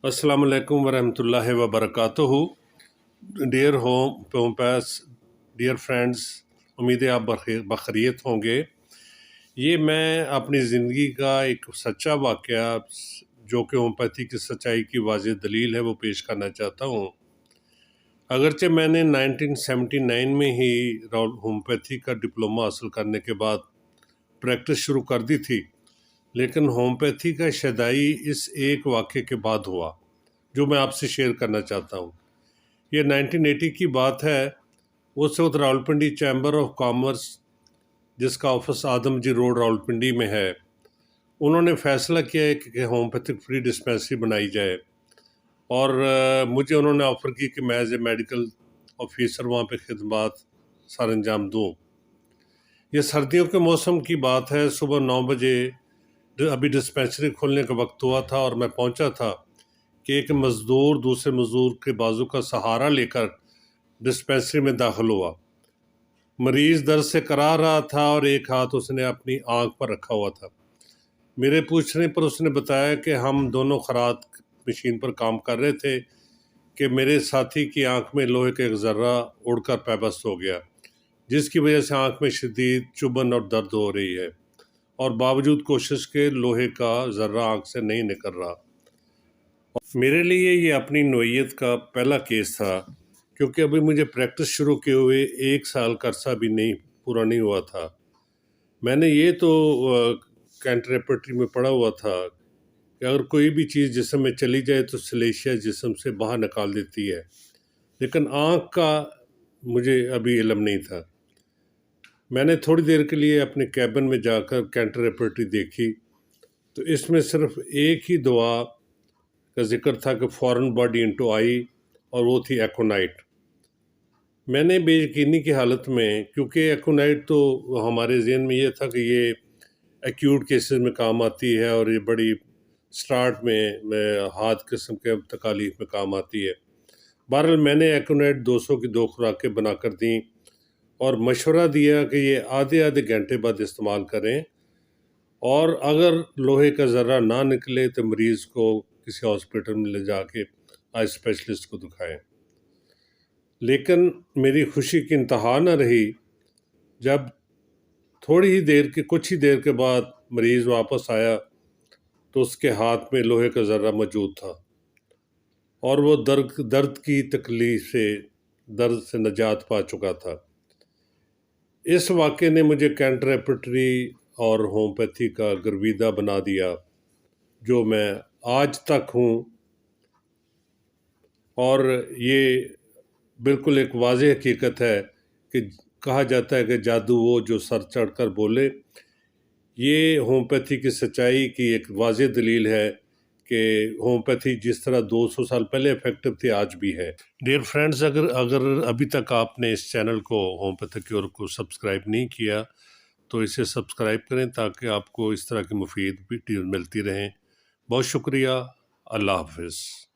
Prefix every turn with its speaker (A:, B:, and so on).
A: अस्सलाम वालेकुम वरहमतुल्लाहि वबरकातुहू। डियर होम्योपैथ्स, डियर फ्रेंड्स, उम्मीद है आप बखैरियत होंगे। ये मैं अपनी ज़िंदगी का एक सच्चा वाक़या जो कि होम्योपैथी की सच्चाई की वाज़ेह दलील है वो पेश करना चाहता हूँ। अगरचे मैंने 1979 में ही होम्योपैथी का डिप्लोमा हासिल करने के बाद प्रैक्टिस शुरू कर दी थी, लेकिन होम्योपैथी का शदाई इस एक वाक़े के बाद हुआ जो मैं आपसे शेयर करना चाहता हूँ। ये 1980 की बात है। उस वक्त रावलपिंडी चैम्बर ऑफ कॉमर्स, जिसका ऑफिस आदमजी रोड रावलपिंडी में है, उन्होंने फ़ैसला किया है कि होम्योपैथिक फ्री डिस्पेंसरी बनाई जाए और मुझे उन्होंने ऑफ़र की कि मैं एज ए मेडिकल ऑफिसर वहाँ पे खिदमत सर अंजाम दूँ। ये सर्दियों के मौसम की बात है। सुबह 9 बजे अभी डिस्पेंसरी खोलने का वक्त हुआ था और मैं पहुँचा था कि एक मज़दूर दूसरे मज़दूर के बाजू का सहारा लेकर डिस्पेंसरी में दाखिल हुआ। मरीज़ दर्द से करा रहा था और एक हाथ उसने अपनी आंख पर रखा हुआ था। मेरे पूछने पर उसने बताया कि हम दोनों खरात मशीन पर काम कर रहे थे कि मेरे साथी की आंख में लोहे का एक ज़र्रा उड़कर पैबस्त हो गया, जिसकी वजह से आंख में शदीद चुभन और दर्द हो रही है और बावजूद कोशिश के लोहे का ज़र्रा आंख से नहीं निकल रहा। मेरे लिए ये अपनी नोयत का पहला केस था, क्योंकि अभी मुझे प्रैक्टिस शुरू किए हुए 1 साल का अरसा भी पूरा नहीं हुआ था। मैंने ये तो कैंटरप्रेटरी में पढ़ा हुआ था कि अगर कोई भी चीज़ जिस्म में चली जाए तो सलेशिया जिस्म से बाहर निकाल देती है, लेकिन आँख का मुझे अभी इल्म नहीं था। मैंने थोड़ी देर के लिए अपने कैबिन में जाकर कैंटरप्रेटरी देखी, तो इसमें सिर्फ एक ही दवा का जिक्र था कि फॉरेन बॉडी इनटू आई, और वो थी एकोनाइट। मैंने बेयकीनी की हालत में, क्योंकि एकोनाइट तो हमारे ज़हन में ये था कि ये एक्यूट केसेस में काम आती है और ये बड़ी स्टार्ट में हाथ किस्म के तकालीफ में काम आती है। बहरहाल मैंने एकोनाइट 200 की 2 खुराकें बनाकर दी और मशवरा दिया कि ये आधे आधे घंटे बाद इस्तेमाल करें, और अगर लोहे का ज़र्रा ना निकले तो मरीज़ को किसी हॉस्पिटल में ले जाके आई स्पेशलिस्ट को दिखाएं। लेकिन मेरी खुशी की इंतहा न रही जब कुछ ही देर के बाद मरीज़ वापस आया तो उसके हाथ में लोहे का ज़र्रा मौजूद था और वो दर्द की तकलीफ से दर्द से निजात पा चुका था। इस वाक़े ने मुझे कैंटरप्रेटरी और होम्योपैथी का गर्विदा बना दिया, जो मैं आज तक हूँ। और ये बिल्कुल एक वाज़ेह हकीकत है कि कहा जाता है कि जादू वो जो सर चढ़कर बोले। ये होम्योपैथी की सच्चाई की एक वाज़ेह दलील है कि होम्योपैथी जिस तरह 200 साल पहले इफ़ेक्टिव थी, आज भी है। डियर फ्रेंड्स, अगर अभी तक आपने इस चैनल को होम्योपैथी क्योर को सब्सक्राइब नहीं किया तो इसे सब्सक्राइब करें ताकि आपको इस तरह की मुफीद वीडियो मिलती रहें। बहुत शुक्रिया। अल्लाह हाफ़िज़।